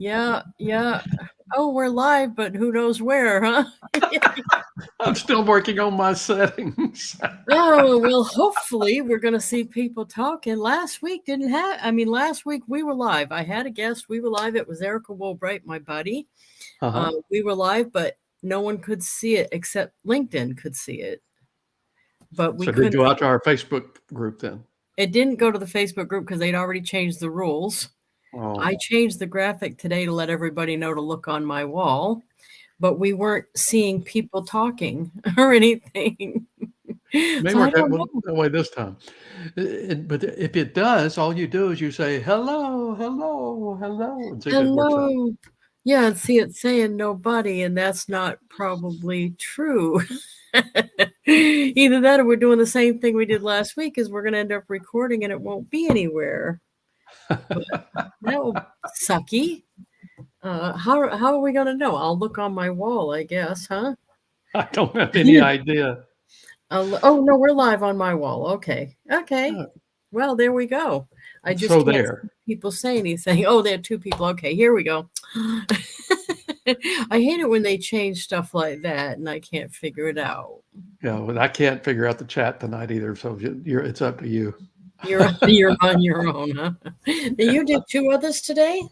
Yeah, yeah. Oh, we're live, but who knows where, huh? I'm still working on my settings. Oh, well, hopefully we're going to see people talking. Last week we were live. I had a guest. We were live. It was Erica Woolbright, my buddy. Uh-huh. We were live, but no one could see it except LinkedIn could see it. But we So did it couldn't. go out to our Facebook group then? It didn't go to the Facebook group because they'd already changed the rules. Oh, I changed the graphic today to let everybody know to look on my wall, but we weren't seeing people talking or anything. may So I work don't know. that way this time. But if it does, all you do is you say hello, hello, hello, and see if it works out. Hello. Yeah, and see it saying nobody, and that's not probably true. Either that or we're doing the same thing we did last week, is we're going to end up recording and it won't be anywhere. But that will sucky. How are we going to know? I'll look on my wall, I guess, huh? I don't have any idea. Oh, no, we're live on my wall. Okay. Okay. Well, there we go. I just So can't see there. people say anything. Oh, there are two people. Okay, here we go. I hate it when they change stuff like that and I can't figure it out. Yeah, well, I can't figure out the chat tonight either, so it's up to you. You're on your own, huh? You did two others today?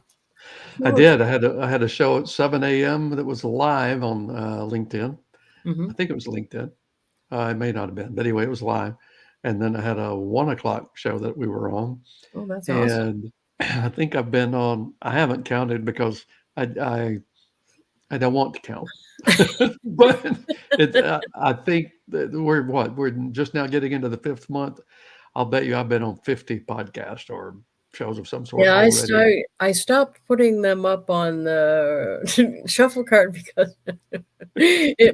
I did. I had a show at 7 a.m. that was live on LinkedIn. Mm-hmm. I think it was LinkedIn. It may not have been, but anyway, it was live. And then I had a 1 o'clock show that we were on. Oh, that's awesome. And I think I've been on, I haven't counted because I don't want to count. But I think that we're just now getting into the fifth month. I'll bet you I've been on 50 podcasts or shows of some sort Yeah, already. I stopped putting them up on the shuffle cart because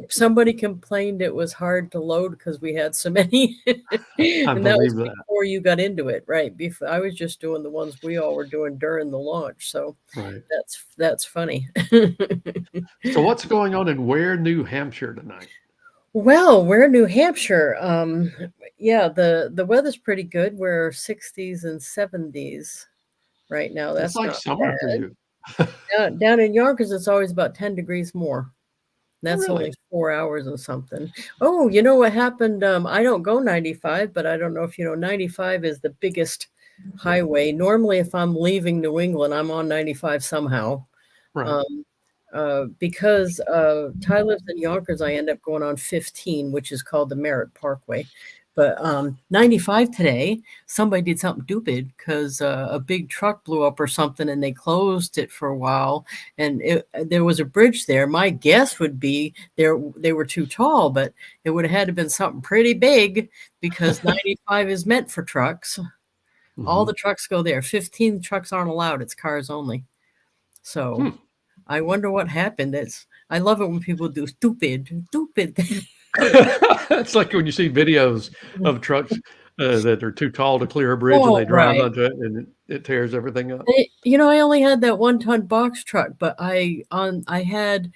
somebody complained it was hard to load because we had so many. I And that was believe that. before you got into it, right? Before I was just doing the ones we all were doing during the launch. So Right. that's funny. So what's going on in Ware, New Hampshire tonight? Well, we're in New Hampshire. Yeah, the weather's pretty good. We're 60s and 70s right now. It's That's like not summer for bad. you. Down in Yonkers, it's always about 10 degrees more. Oh, That's only really? 4 hours and something. Oh, you know what happened? I don't go 95, but I don't know if you know, 95 is the biggest highway. Normally, if I'm leaving New England, I'm on 95 somehow. Right. Um, because Ty lives in Yonkers, I end up going on 15, which is called the Merritt Parkway. But 95 today, somebody did something stupid because a big truck blew up or something, and they closed it for a while. And there was a bridge there. My guess would be they were too tall, but it would have had to have been something pretty big because 95 is meant for trucks. All Hmm. the trucks go there. 15 trucks aren't allowed. It's cars only. So I wonder what happened. I love it when people do stupid. It's like when you see videos of trucks that are too tall to clear a bridge and Oh, they drive right. onto it and it tears everything up. I only had that 1-ton box truck, but I had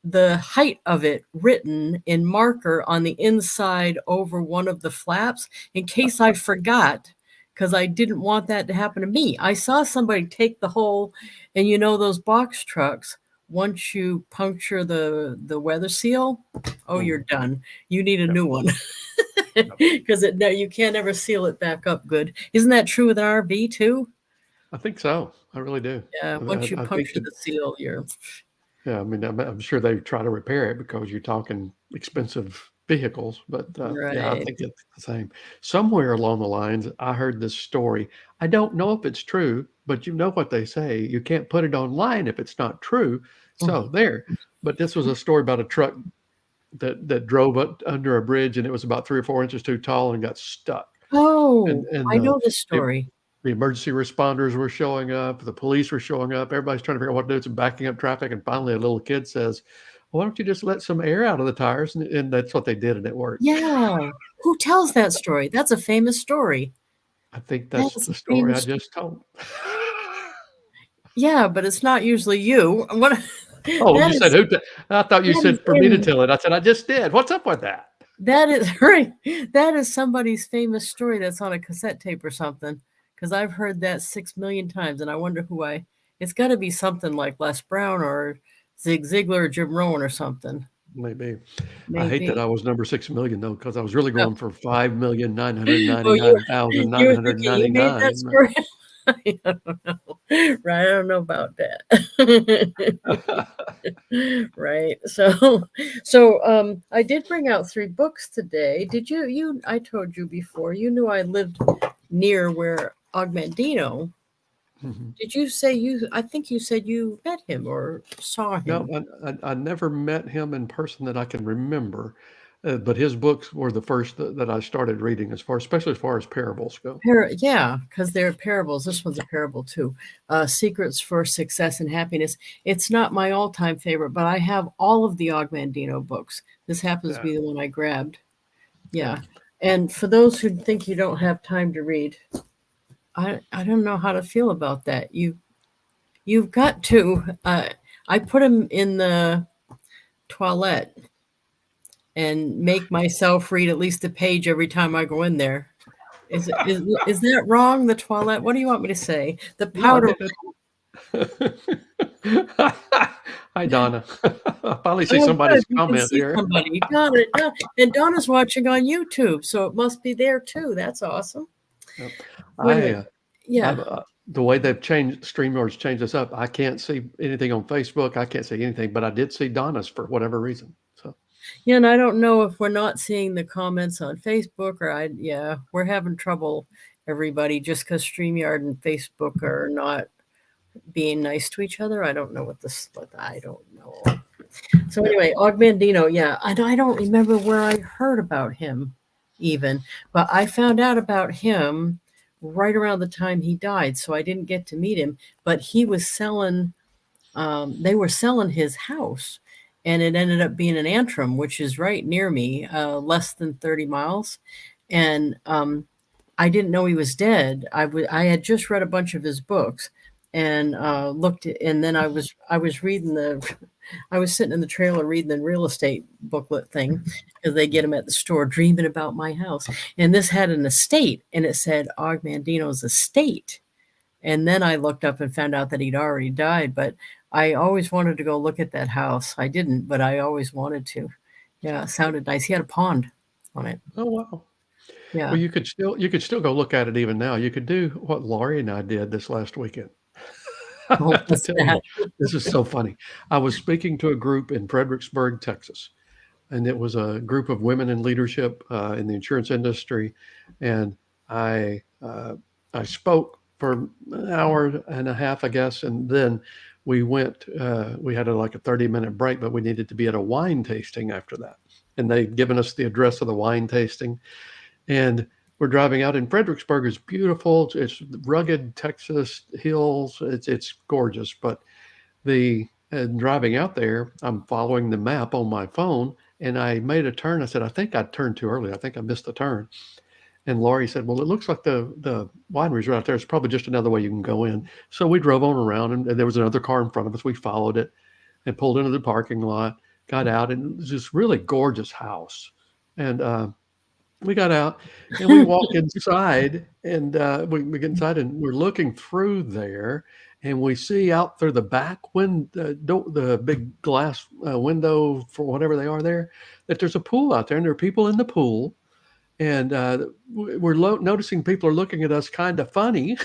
the height of it written in marker on the inside over one of the flaps in case I forgot, because I didn't want that to happen to me. I saw somebody take the hole, and those box trucks, once you puncture the weather seal, oh, you're done. You need a Yep. new one Yep. because you can't ever seal it back up good. Isn't that true with an RV too? I think so. I really do. Yeah, once you I think puncture that, the seal, you're yeah, I mean, I'm sure they try to repair it because you're talking expensive vehicles, but yeah, I right. think it's the same. Somewhere along the lines, I heard this story. I don't know if it's true, but you know what they say. You can't put it online if it's not true. So there. But this was a story about a truck that drove up under a bridge and it was about 3 or 4 inches too tall and got stuck. Oh, And I know this it, story. the emergency responders were showing up, the police were showing up, everybody's trying to figure out what to do. It's backing up traffic, and finally, a little kid says, "Why don't you just let some air out of the tires?" And that's what they did, and it worked. Yeah. Who tells that story? That's a famous story. I think That that's is the a story I famous just told. Yeah, but it's not usually you. What Oh, that you said is who? I thought you that is said for me to in tell it. I said I just did. What's up with that? that is right. That is somebody's famous story that's on a cassette tape or something. Because I've heard that 6 million times, and I wonder who I It's got to be something like Les Brown or Zig Ziglar or Jim Rohn or something. Maybe. I hate that Maybe. I was number 6,000,000 though, because I was really Oh, going for five million nine hundred oh, ninety nine thousand you nine were hundred thinking you ninety made that nine. score? I don't know. Right, I don't know about that. Right. So I did bring out 3 books today. Did you I told you before, you knew I lived near where Augmentino. Mhm. Did you say I think you said you met him or saw No, him? I never met him in person that I can remember, but his books were the first that I started reading especially as far as parables go. Yeah, because they're parables. This one's a parable too. Secrets for Success and Happiness. It's not my all-time favorite, but I have all of the Augmentino books. This happens to Yeah, be the one I grabbed. yeah. Yeah. And for those who think you don't have time to read, I don't know how to feel about that. You've got to. I put them in the toilet and make myself read at least a page every time I go in there. Is that wrong? The toilet? What do you want me to say? The No, I powder. think that. Hi, Donna. I finally see Oh, good. somebody's You can comment see here. somebody. Donna. And Donna's watching on YouTube, so it must be there too. That's awesome. Yep. Wait a I, minute. Yeah. the way they've changed StreamYard's changed us up, I can't see anything on Facebook. I can't see anything, but I did see Donna's for whatever reason. So Yeah, and I don't know if we're not seeing the comments on Facebook or we're having trouble, everybody, just because StreamYard and Facebook are not being nice to each other. I don't know what I don't know. So yeah. anyway, Augmentino, yeah, I don't remember where I heard about him even, but I found out about him right around the time he died, so I didn't get to meet him, but he was selling they were selling his house, and it ended up being an Antrim, which is right near me, less than 30 miles. And I didn't know he was dead. I had just read a bunch of his books and and then I was reading I was sitting in the trailer reading the real estate booklet thing because they get them at the store, dreaming about my house. And this had an estate, and it said Augmentino's estate. And then I looked up and found out that he'd already died, but I always wanted to go look at that house. I didn't, but I always wanted to. Yeah, it sounded nice. He had a pond on it. Oh wow. Yeah. Well, you could still go look at it even now. You could do what Laurie and I did this last weekend. I Oh, have to what's tell you, that? this is so funny. I was speaking to a group in Fredericksburg, Texas, and it was a group of women in leadership in the insurance industry, and I uh, I spoke for an hour and a half, I guess, and then we went. We had like a 30-minute break, but we needed to be at a wine tasting after that, and they'd given us the address of the wine tasting, and we're driving out, and Fredericksburg is beautiful. It's rugged Texas hills. It's gorgeous. But the driving out there, I'm following the map on my phone, and I made a turn. I said, I think I turned too early. I think I missed the turn. And Laurie said, well, it looks like the winery's right there. It's probably just another way you can go in. So we drove on around, and there was another car in front of us. We followed it and pulled into the parking lot, got out, and it was this really gorgeous house. And we got out and we walk inside, and we get inside and we're looking through there, and we see out through the back window, the big glass window for whatever they are there, that there's a pool out there, and there are people in the pool. And we're noticing people are looking at us kind of funny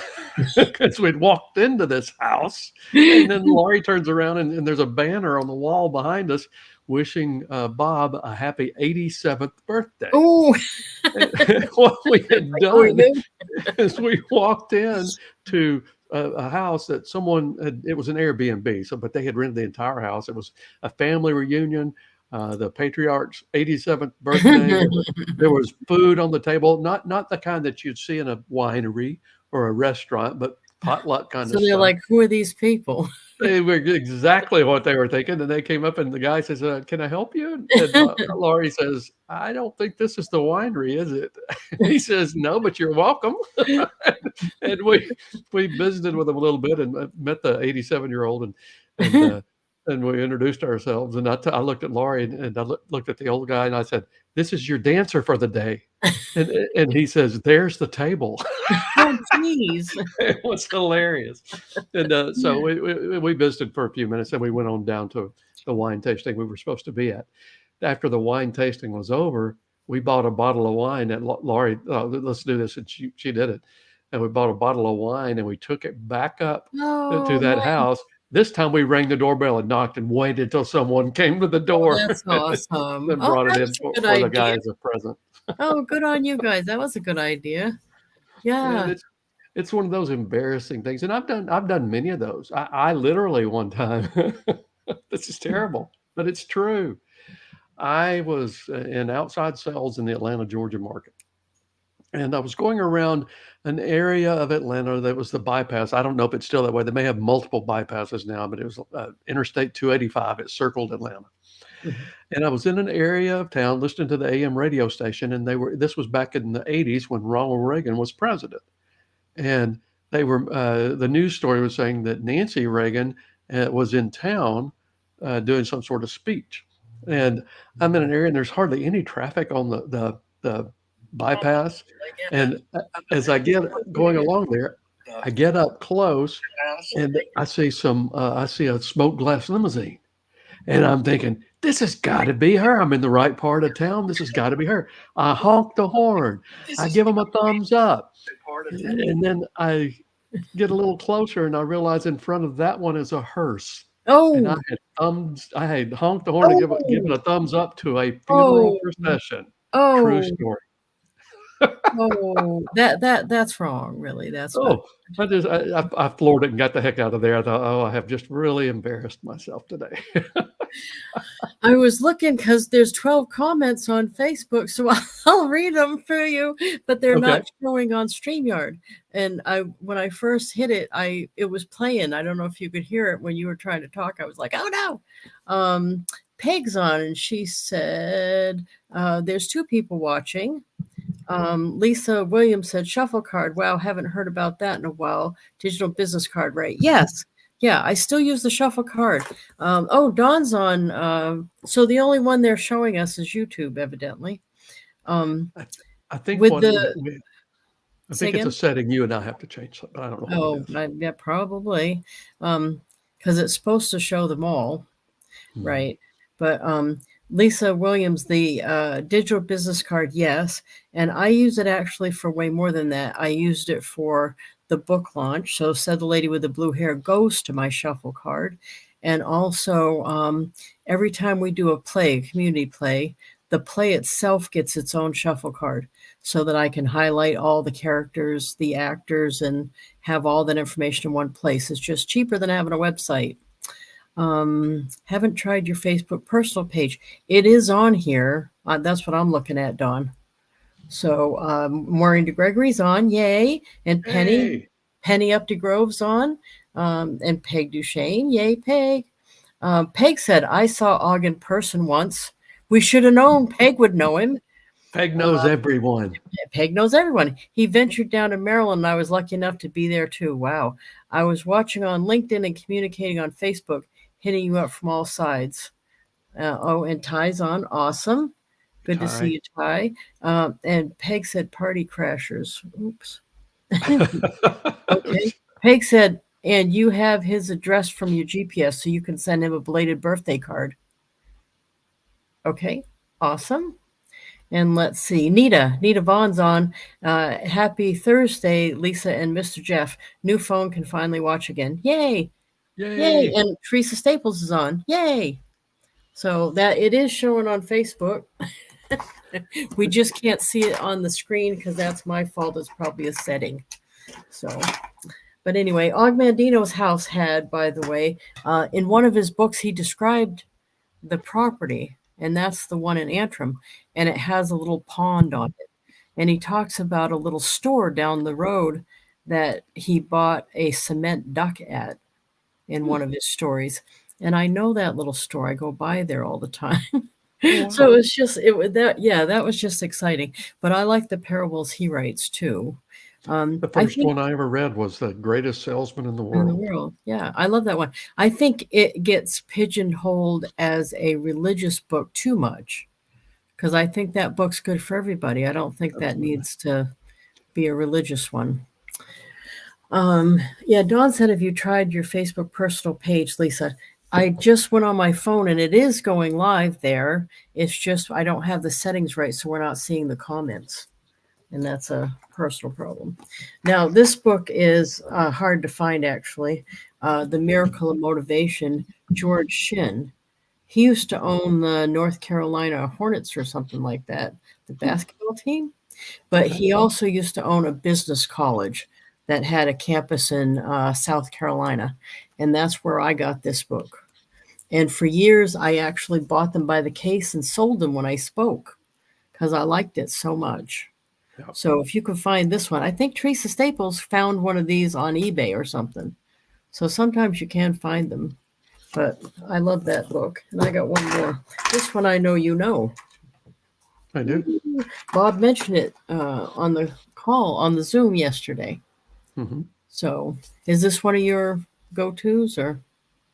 because we'd walked into this house. And then Laurie turns around, and there's a banner on the wall behind us wishing Bob a happy 87th birthday. Oh, What we had like, oh, we done knew. is we walked in to a house that someone had, it was an Airbnb, but they had rented the entire house. It was a family reunion, the patriarch's 87th birthday. There was food on the table, not the kind that you'd see in a winery or a restaurant, but potluck kind So of they're stuff. like, who are these people? They were exactly what they were thinking, and they came up, and the guy says, "Can I help you?" And Laurie says, "I don't think this is the winery, is it?" He says, "No, but you're welcome." And we visited with him a little bit and met the 87-year-old, and and we introduced ourselves. And I looked at Laurie and I looked at the old guy and I said, "This is your dancer for the day." And he says, "There's the table." Oh, geez. It was hilarious. And so we visited for a few minutes and we went on down to the wine tasting we were supposed to be at. After the wine tasting was over, we bought a bottle of wine and Laurie, let's do this. And she did it. And we bought a bottle of wine and we took it back up to Oh, that house. This time we rang the doorbell and knocked and waited till someone came to the door that's and awesome. then Oh, brought it that in was a good for the guy idea. as a present. Oh, good on you guys. That was a good idea. And Yeah. it's one of those embarrassing things. And I've done many of those. I literally one time, this is terrible, but it's true. I was in outside sales in the Atlanta, Georgia market. And I was going around an area of Atlanta that was the bypass. I don't know if it's still that way. They may have multiple bypasses now, but it was Interstate 285. It circled Atlanta. Mhm. And I was in an area of town listening to the AM radio station, and this was back in the 80s when Ronald Reagan was president. And the news story was saying that Nancy Reagan was in town doing some sort of speech. And I'm in an area and there's hardly any traffic on the bypass. And as I get going along there, I get up close and I see a smoke glass limousine. And I'm thinking, this has got to be her. I'm in the right part of town. This has got to be her. I honk the horn. I give them a thumbs up. And then I get a little closer and I realize in front of that one is a hearse. And Oh, I had honked the horn and given oh, a thumbs up to a funeral oh, procession. True oh, story. oh. That's wrong, really. That's not. Oh, I floored it and got the heck out of there. I thought, oh, I have just really embarrassed myself today. I was looking because there's 12 comments on Facebook, so I'll read them for you, but they're Okay. not showing on StreamYard. And when I first hit it, it was playing. I don't know if you could hear it when you were trying to talk. I was like, oh no. Peg's on, and she said, there's 2 people watching. Lisa Williams said, shuffle card. Wow, haven't heard about that in a while. Digital business card, right? Yes. Yeah, I still use the shuffle card. Dawn's on. So the only one they're showing us is YouTube, evidently. I think With what the I say think it's a again? setting you and I have to change, but I don't know what it is. Yeah, probably. Because it's supposed to show them all. Mhm. Right. But Lisa Williams, the digital business card, yes. And I use it actually for way more than that. I used it for the book launch. So said the lady with the blue hair goes to my shuffle card. And also every time we do a community play, the play itself gets its own shuffle card so that I can highlight all the characters, the actors, and have all that information in one place. It's just cheaper than having a website. Haven't tried your Facebook personal page. It is on here. That's what I'm looking at, Dawn. So Maureen DeGregory's on, yay, and Hey, Penny Up to Grove's on, and Peg Duchesne, yay, Peg. Peg said, "I saw Og in person once. We should have known Peg would know him." Peg knows everyone. Peg knows everyone. He ventured down to Maryland, and I was lucky enough to be there too. Wow. I was watching on LinkedIn and communicating on Facebook, hitting you up from all sides. And Ty's on. Awesome. Good to see Ty. you, Ty. And Peg said party crashers. Oops. Okay. Peg said, and you have his address from your GPS so you can send him a belated birthday card. Okay. Awesome. And let's see, Nita Vaughn's on. Happy Thursday, Lisa and Mr. Jeff. New phone can finally watch again. Yay! Yay! Yay. And Teresa Staples is on. Yay! So that it is showing on Facebook. We just can't see it on the screen because that's my fault. It's probably a setting. So, but anyway, Og Mandino's house had, by the way, in one of his books, he described the property, and that's the one in Antrim, and it has a little pond on it. And he talks about a little store down the road that he bought a cement duck at in one of his stories. And I know that little store. I go by there all the time. Oh, So wow. that was just exciting. But I like the parables he writes too. The I first think one I ever read was The Greatest Salesman in the in the World. world, yeah, I love that one. I think it gets pigeonholed as a religious book too much because I think that book's good for everybody. I don't think that Absolutely. needs to be a religious one. Yeah, Dawn said, "Have you tried your Facebook personal page, Lisa?" I just went on my phone and it is going live there. It's just I don't have the settings right, so we're not seeing the comments, and that's a personal problem. Now, this book is hard to find actually. The Miracle of Motivation, George Shin. He used to own the North Carolina Hornets or something like that, the Hmm. basketball team. But Okay. he also used to own a business college that had a campus in South Carolina. And that's where I got this book. And for years, I actually bought them by the case and sold them when I spoke because I liked it so much. Yeah, So if you could find this one, I think Teresa Staples found one of these on eBay or something. So sometimes you can find them. But I love that book. And I got one more. This one I know you know. I do. Bob mentioned it on the call on the Zoom yesterday. Hmm. So, is this one of your go-tos or?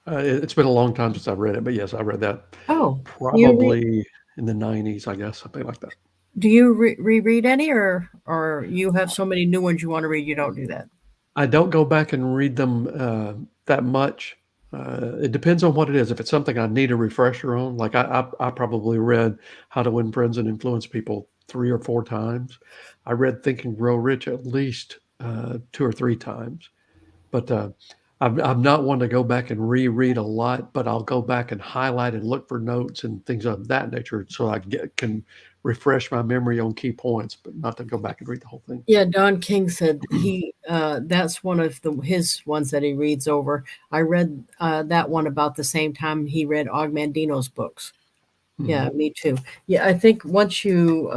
It's been a long time since I've read it, but yes, I read that Oh, you probably in the 90s, I guess, something like that. do you reread any, or you have so many new ones you want to read you don't do that? I don't go back and read them that much. It depends on what it is. If it's something I need a refresher on, like I probably read How to Win Friends and Influence People 3 or 4 times. I read Think and Grow Rich at least 2 or 3 times. But I'm not one to go back and reread a lot, but I'll go back and highlight and look for notes and things of that nature so can refresh my memory on key points, but not to go back and read the whole thing. Yeah, Don King said he that's one of his ones that he reads over. I read that one about the same time he read Ogmandino's books. Hmm. Yeah, me too. Yeah, I think once you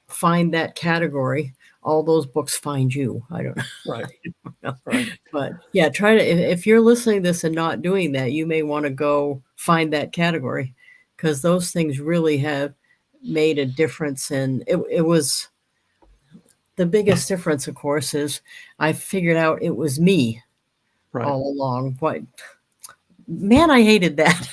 find that category, all those books find you. I don't Right, know. right, But yeah, try to, if you're listening to this and not doing that, you may want to go find that category because those things really have made a difference. And it was the biggest difference, of course, is I figured out it was me right. all along. What man, I hated that.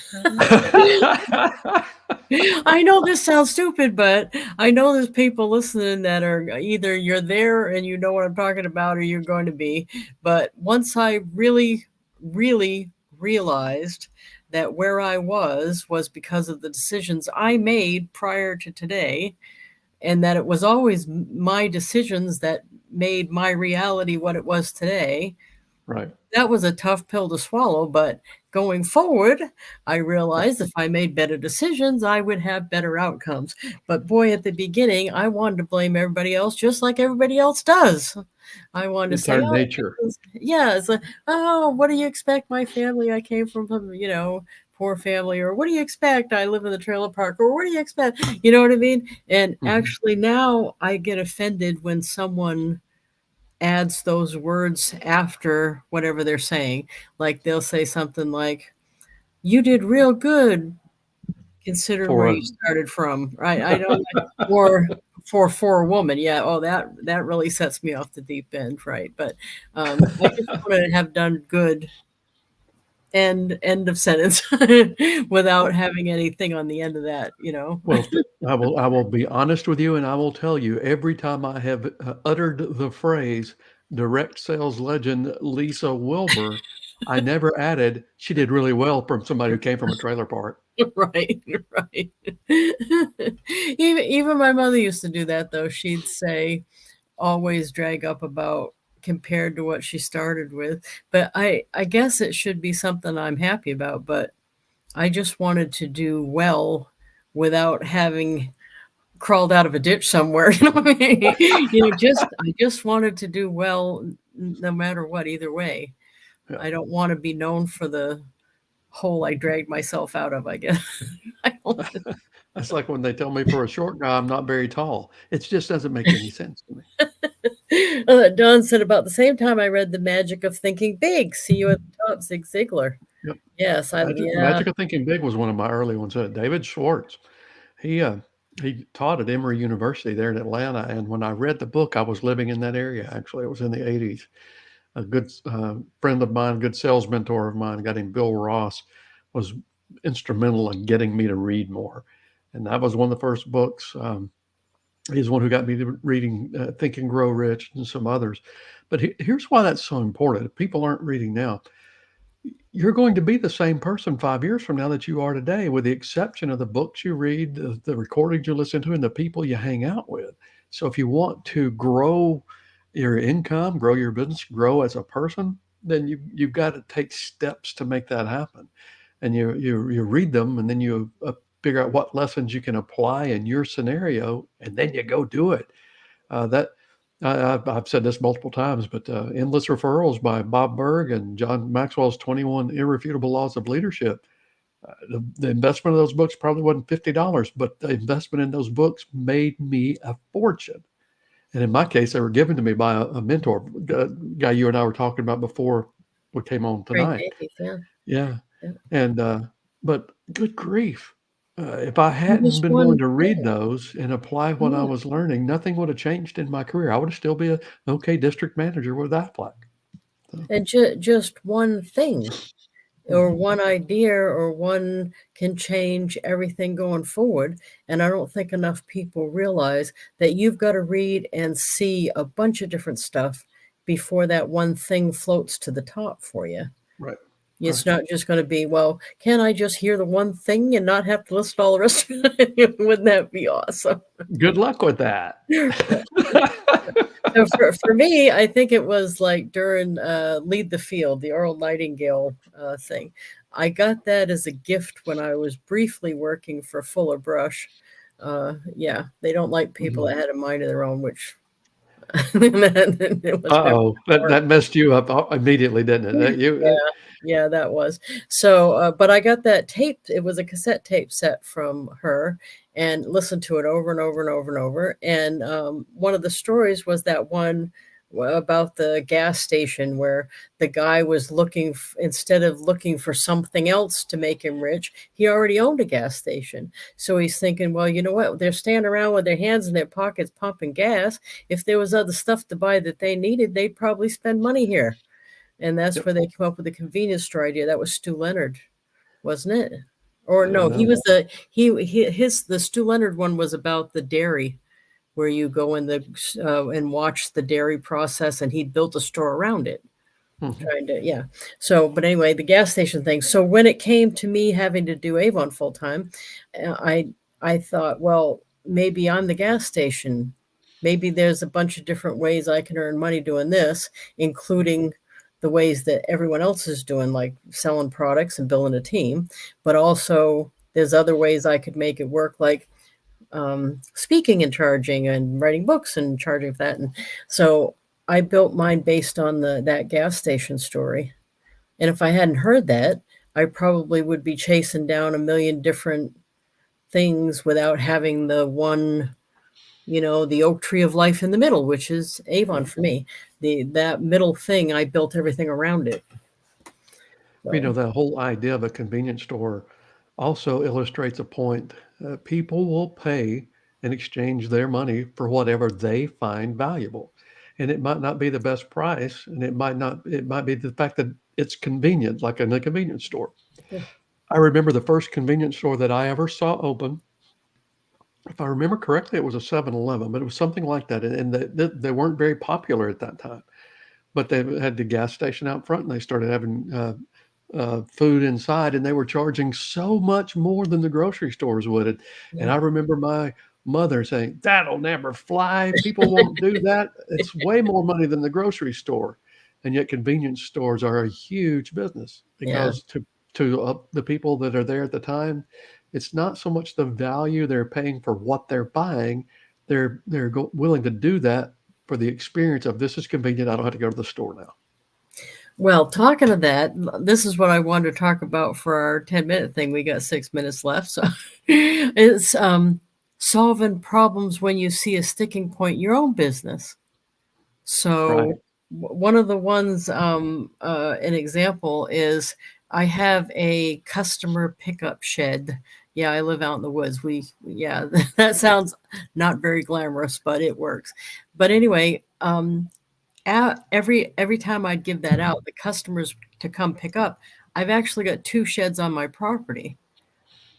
I know this sounds stupid, but I know there's people listening that are either you're there and you know what I'm talking about or you're going to be. But once I really, really realized that where I was because of the decisions I made prior to today, and that it was always my decisions that made my reality what it was today, Right. that was a tough pill to swallow, but going forward, I Yeah. realized if I made better decisions, I would have better outcomes. But boy, at the beginning, I wanted to blame everybody else just like everybody else does. I wanted to It's say, our "Oh, nature. yeah, it's like, oh, what do you expect? My family, I came from, poor family, or what do you expect? I live in the trailer park, or what do you expect? You know what I mean?" And Hmm. actually, now I get offended when someone adds those words after whatever they're saying. Like they'll say something like, "You did real good considering For where a you started from." Right? I don't or for a woman, yeah. Oh, that really sets me off the deep end, right? But I just want to have done good. End of sentence without having anything on the end of that, you know. well, I will be honest with you, and I will tell you every time I have uttered the phrase direct sales legend Lisa Wilber, I never added she did really well from somebody who came from a trailer park. Right, right. Even my mother used to do that though. She'd say always drag up about compared to what she started with. But I guess it should be something I'm happy about, but I just wanted to do well without having crawled out of a ditch somewhere. You know what I mean? Just I just wanted to do well no matter what, either way. Yeah. I don't want to be known for the hole I dragged myself out of, I guess. I don't That's like when they tell me for a short guy I'm not very tall. It just doesn't make any sense to me. Don said about the same time I read The Magic of Thinking Big. See you at the top, Zig Ziglar. Yep. Yes, Magic yeah. Magic of Thinking Big was one of my early ones. David Schwartz. He He taught at Emory University there in Atlanta, and when I read the book, I was living in that area. Actually, it was in the '80s. A good friend of mine, good sales mentor of mine, a guy named Bill Ross, was instrumental in getting me to read more, and that was one of the first books. He's the one who got me to reading Think and Grow Rich and some others. But here's why that's so important. If people aren't reading now, you're going to be the same person 5 years from now that you are today, with the exception of the books you read, the recordings you listen to, and the people you hang out with. So if you want to grow your income, grow your business, grow as a person, then you've got to take steps to make that happen. And you read them, and then you figure out what lessons you can apply in your scenario, and then you go do it. That I've said this multiple times, but Endless Referrals by Bob Berg and John Maxwell's 21 Irrefutable Laws of Leadership. The investment of those books probably wasn't $50, but the investment in those books made me a fortune. And in my case, they were given to me by a mentor, guy you and I were talking about before we came on Great tonight. days, yeah. Yeah. Yeah. And, but good grief. If I It hadn't was been willing one to read thing. those and apply what I Yeah. was learning, nothing would have changed in my career. I would have still be an okay district manager with Aflac. So, And just one thing or mhm. one idea or one can change everything going forward. And I don't think enough people realize that you've got to read and see a bunch of different stuff before that one thing floats to the top for you. Right, It's right. not just going to be, well, can I just hear the one thing and not have to listen to all the rest of it? Wouldn't that be awesome? Good luck with that. Yeah. So for me, I think it was like during Lead the Field, the Earl Nightingale thing. I got that as a gift when I was briefly working for Fuller Brush. Yeah, they don't like people Mhm. that had a mind of their own, which it was never Uh-oh, gonna that work. that messed you up immediately, didn't it? That you Yeah, yeah, that was. So, but I got that tape. It was a cassette tape set from her and listened to it over and over and over and over. And one of the stories was that one about the gas station where the guy was looking, instead of looking for something else to make him rich, he already owned a gas station. So he's thinking, well, you know what? They're standing around with their hands in their pockets pumping gas. If there was other stuff to buy that they needed, they'd probably spend money here. And that's yep, where they came up with the convenience store idea. That was Stu Leonard, wasn't it? Or I don't no, he know. was the he his the Stu Leonard one was about the dairy, where you go in the and watch the dairy process, and he'd built a store around it. Mhm. Trying to, yeah. So, but anyway, the gas station thing. So when it came to me having to do Avon full time, I thought, well, maybe I'm the gas station. Maybe there's a bunch of different ways I can earn money doing this, including the ways that everyone else is doing, like selling products and building a team. But also, there's other ways I could make it work, like speaking and charging and writing books and charging for that. And so I built mine based on that gas station story. And if I hadn't heard that, I probably would be chasing down a million different things without having the one, the oak tree of life in the middle, which is Avon Right. for me. That middle thing, I built everything around it. So The whole idea of a convenience store also illustrates a point. People will pay and exchange their money for whatever they find valuable. And it might not be the best price, and it might be the fact that it's convenient, like in a convenience store. yeah, I remember the first convenience store that I ever saw open. If I remember correctly, it was a 7-Eleven, but it was something like that. And they weren't very popular at that time, but they had the gas station out front, and they started having food inside, and they were charging so much more than the grocery stores would. And yeah. I remember my mother saying, "That'll never fly. People won't do that. It's way more money than the grocery store." And yet, convenience stores are a huge business Yeah. because to the people that are there at the time, it's not so much the value they're paying for what they're buying. They're willing to do that for the experience of, this is convenient. I don't have to go to the store now. Well, talking of that, this is what I wanted to talk about for our 10-minute thing. We got 6 minutes left. So it's solving problems when you see a sticking point in your own business. Right. So one of the ones, an example is I have a customer pickup shed Yeah, I live out in the woods. Yeah, that sounds not very glamorous, but it works. But anyway, every time I'd give that out, the customers to come pick up, I've actually got two sheds on my property,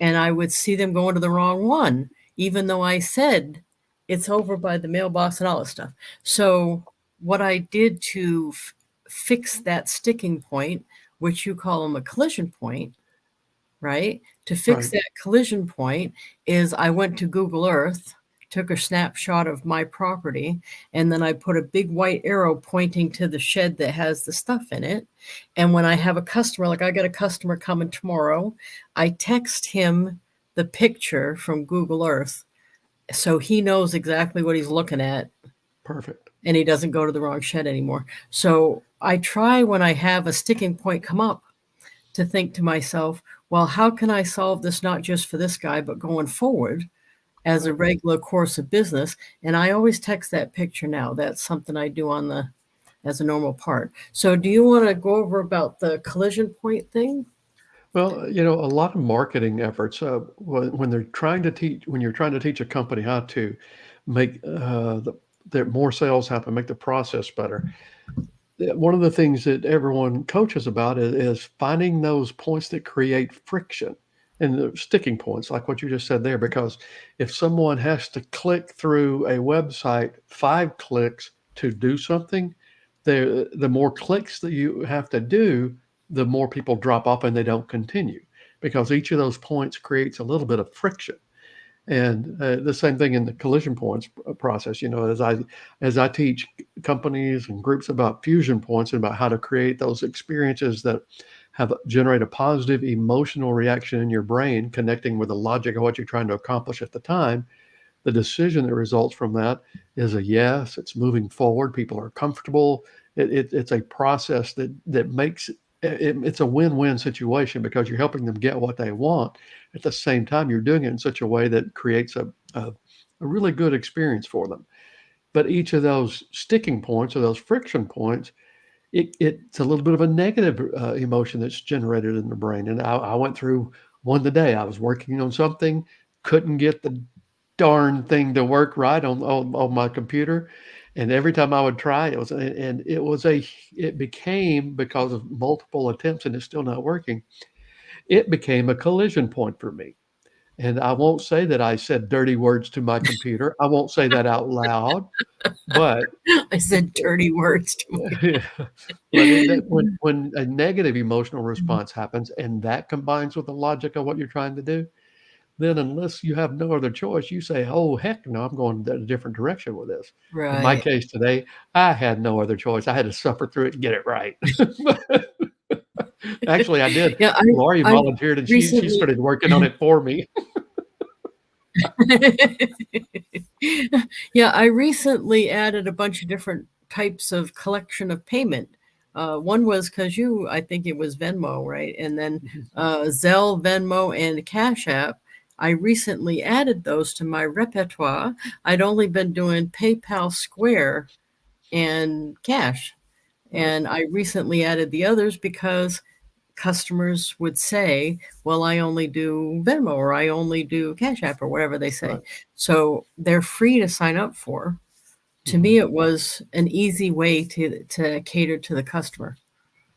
and I would see them going to the wrong one, even though I said it's over by the mailbox and all this stuff. So what I did to fix that sticking point, which you call them a collision point, right? To fix Right. that collision point is I went to Google Earth, took a snapshot of my property, and then I put a big white arrow pointing to the shed that has the stuff in it. And when I have a customer, like I got a customer coming tomorrow, I text him the picture from Google Earth so he knows exactly what he's looking at Perfect. and he doesn't go to the wrong shed anymore. So I try when I have a sticking point come up to think to myself, well, how can I solve this not just for this guy, but going forward as a Right. regular course of business? And I always text that picture now. That's something I do on the as a normal part. So do you want to go over about the collision point thing? Well, a lot of marketing efforts, when they're trying to teach, when you're trying to teach a company how to make the more sales happen, make the process better. One of the things that everyone coaches about is finding those points that create friction and the sticking points, like what you just said there. Because if someone has to click through a website 5 clicks to do something, the more clicks that you have to do, the more people drop off and they don't continue, because each of those points creates a little bit of friction. And the same thing in the collision points process. As I teach companies and groups about fusion points and about how to create those experiences that have generate a positive emotional reaction in your brain, connecting with the logic of what you're trying to accomplish at the time. The decision that results from that is a yes. It's moving forward. People are comfortable. It's a process that makes it's a win-win situation, because you're helping them get what they want. At the same time, you're doing it in such a way that creates a really good experience for them. But each of those sticking points or those friction points, it's a little bit of a negative emotion that's generated in the brain. And I went through one today. I was working on something, couldn't get the darn thing to work right on my computer. And every time I would try, it became, because of multiple attempts and it's still not working, it became a collision point for me. And I won't say that I said dirty words to my computer. I won't say that out loud, but I said dirty words to yeah, but when a negative emotional response happens and that combines with the logic of what you're trying to do, then unless you have no other choice, you say, "Oh, heck no, I'm going a different direction with this." In my right. case today, I had no other choice. I had to suffer through it and get it right. Actually, I did. Yeah, Lori I volunteered and she recently started working on it for me. Yeah, I recently added a bunch of different types of collection of payment. One was because I think it was Venmo, right? And then Zelle, Venmo, and Cash App. I recently added those to my repertoire. I'd only been doing PayPal, Square, and Cash. Right, And I recently added the others because customers would say, well, I only do Venmo or I only do Cash App or whatever they say. right. So they're free to sign up for. To Mhm. me, it was an easy way to cater to the customer.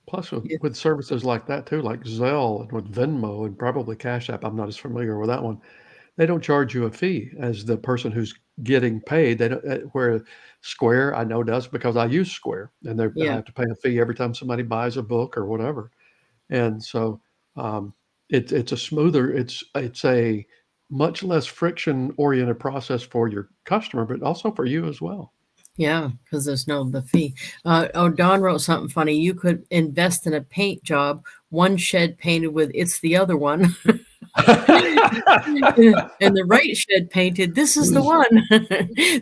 Plus, It- with services like that too, like Zelle and with Venmo and probably Cash App, I'm not as familiar with that one. They don't charge you a fee as the person who's getting paid. They don't, where Square, I know, does, because I use Square, and I Yeah, have to pay a fee every time somebody buys a book or whatever. And so um, it's a smoother, it's a much less friction oriented process for your customer, but also for you as well. yeah, because there's no the fee. Don wrote something funny. You could invest in a paint job, one shed painted with "It's the other one," and the right shed painted, "This is the one."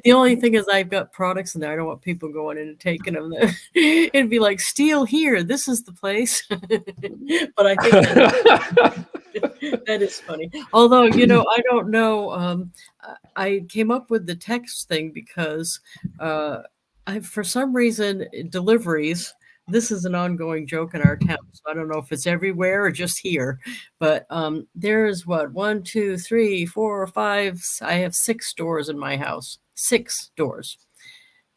The only thing is I've got products in there. I don't want people going in and taking them. It'd be like, "Steal here. This is the place." But I think that is funny. Although, I don't know. I came up with the text thing because for some reason, deliveries this is an ongoing joke in our town, so I don't know if it's everywhere or just here, but there's what, one, two, three, four, five. I have 6 doors in my house. 6 doors.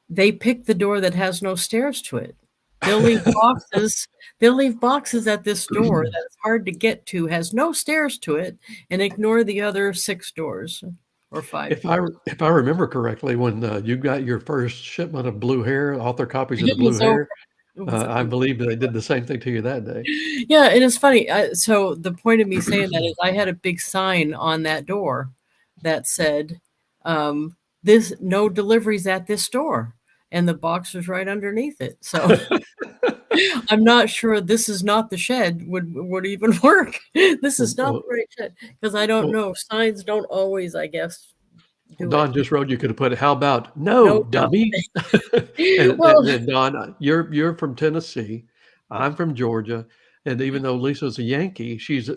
They pick the door that has no stairs to it. They'll leave boxes. They'll leave boxes at this door that is hard to get to, has no stairs to it, and ignore the other 6 doors or 5 doors. If I remember correctly, when you got your first shipment of Blue Hair, author copies of the It Blue was over. Hair, It was I believe they did the same thing to you that day. Yeah, and it's funny. So the point of me saying that is I had a big sign on that door that said, "This no deliveries at this store," and the box was right underneath it. So I'm not sure this is not the shed would even work. This is not Well, the right shed because I don't well, know. Signs don't always, I guess, do it. Don just wrote you could have put, "How about no, No, dummy?" well, And Don, you're from Tennessee, I'm from Georgia, and even though Lisa's a Yankee, she's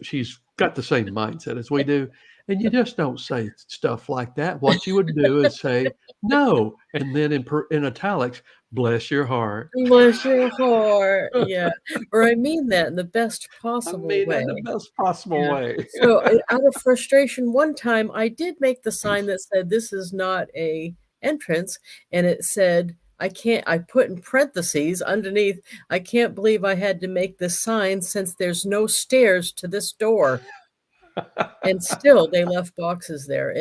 got the same mindset as we do, and you just don't say stuff like that. What you would do is say, "No," and then in italics, "Bless your heart." bless your heart. Yeah, or I mean that in the best I possible mean, in the way. best possible Yeah. way. So, out of frustration, one time I did make the sign that said, "This is not a entrance," and it said, I put in parentheses underneath, "I can't believe I had to make this sign since there's no stairs to this door." And still, they left boxes there.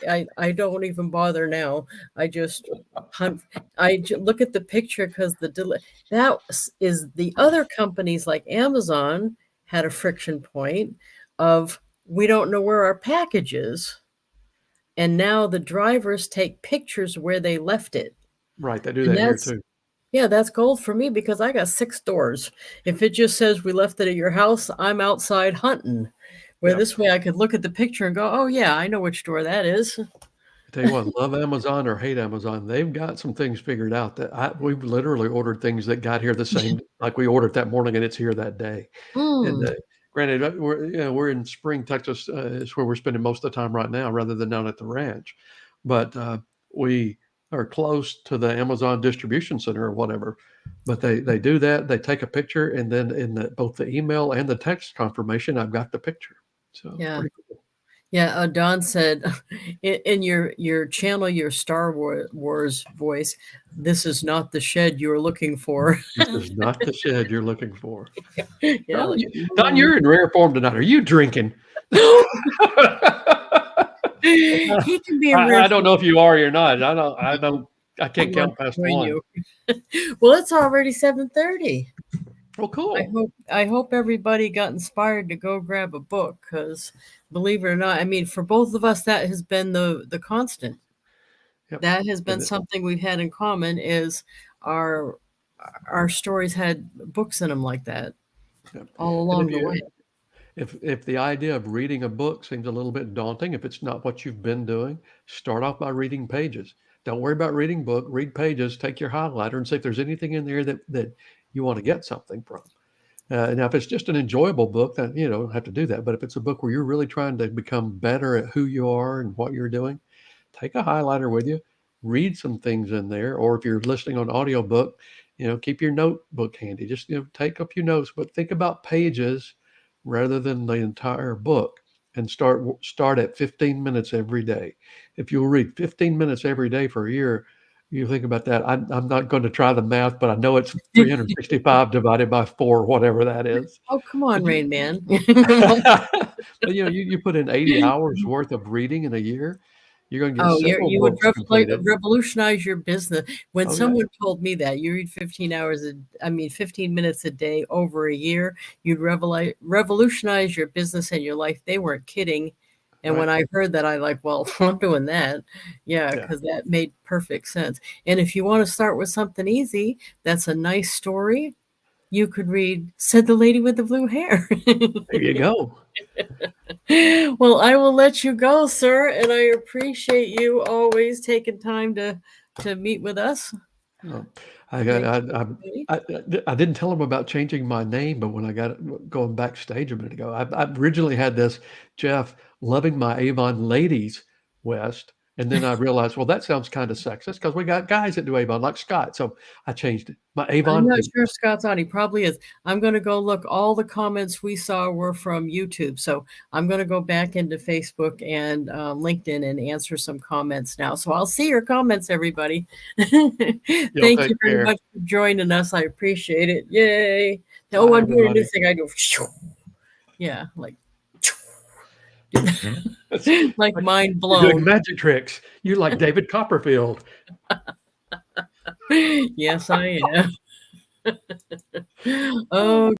I don't even bother now. I just hunt. Look at the picture because is the other companies like Amazon had a friction point of we don't know where our package is, and now the drivers take pictures where they left it, Right, they do and that here that's too. yeah, that's gold for me because I got 6 doors. If it just says we left it at your house, I'm outside hunting. Where Yep. this way I could look at the picture and go, "Oh yeah, I know which door that is." I tell you what, love Amazon or hate Amazon, they've got some things figured out that we've literally ordered things that got here the same, like we ordered that morning and it's here that day. And Mm, granted, we're in Spring, Texas, is where we're spending most of the time right now, rather than down at the ranch. But we are close to the Amazon distribution center or whatever. But they do that. They take a picture, and then in both the email and the text confirmation, I've got the picture. So it's yeah. pretty cool. Yeah, Don said in your channel your Wars voice, "This is not the shed you were looking for." This is not the shed you're looking for. Yeah, Don, like, Don, you're in rare form tonight. Are you drinking? he can be a rare I don't know fool. if you are or not. I don't. I can't I'm gonna count past join one. you. Well, it's already 7:30. Well, cool. I hope everybody got inspired to go grab a book because believe it or not, I mean, for both of us, that has been the constant. Yep. That has been And something we've had in common is our our stories had books in them like that yep. all And along the way. if the idea of reading a book seems a little bit daunting, if it's not what you've been doing, start off by reading pages. Don't worry about reading book. Read pages. Take your highlighter and see if there's anything in there that you want to get something from. Now, if it's just an enjoyable book, then you don't have to do that. But if it's a book where you're really trying to become better at who you are and what you're doing, take a highlighter with you, read some things in there. Or if you're listening on audiobook, keep your notebook handy. Just take a few notes, but think about pages rather than the entire book. And start at 15 minutes every day. If you'll read 15 minutes every day for a year, you think about that. I'm not going to try the math, but I know it's 365 divided by 4, whatever that is. Oh, come on, But you, Rain Man. but you put in 80 hours worth of reading in a year, you're going to get Oh, several you would books completed. revolutionize your business. When Oh yeah, someone told me that you read 15 hours I mean 15 minutes a day over a year, you'd revolutionize your business and your life. They weren't kidding. And when right. I heard that, I like, well, I'm doing that. Yeah, Yeah. because that made perfect sense. And if you want to start with something easy, that's a nice story. You could read Said the Lady with the Blue Hair. There you go. Well, I will let you go, sir, and I appreciate you always taking time to meet with us. Oh, I got, Thank I didn't tell him about changing my name, but when I got going backstage a minute ago, I originally had this Jeff loving my Avon ladies West, And then I realized, well, that sounds kind of sexist because we got guys that do Avon, like Scott. So I changed it. My I'm Avon not Pink. sure if Scott's on. He probably is. I'm going to go look. All the comments we saw were from YouTube. So I'm going to go back into Facebook and LinkedIn and answer some comments now. So I'll see your comments, everybody. Y'all Thank take you very care. much for joining us. I appreciate it. Yay. Bye, Oh, I'm doing a new everybody. thing. I go, yeah, like, That's like like mind you're doing blown. magic tricks. You like David Copperfield. Yes, I am. Oh,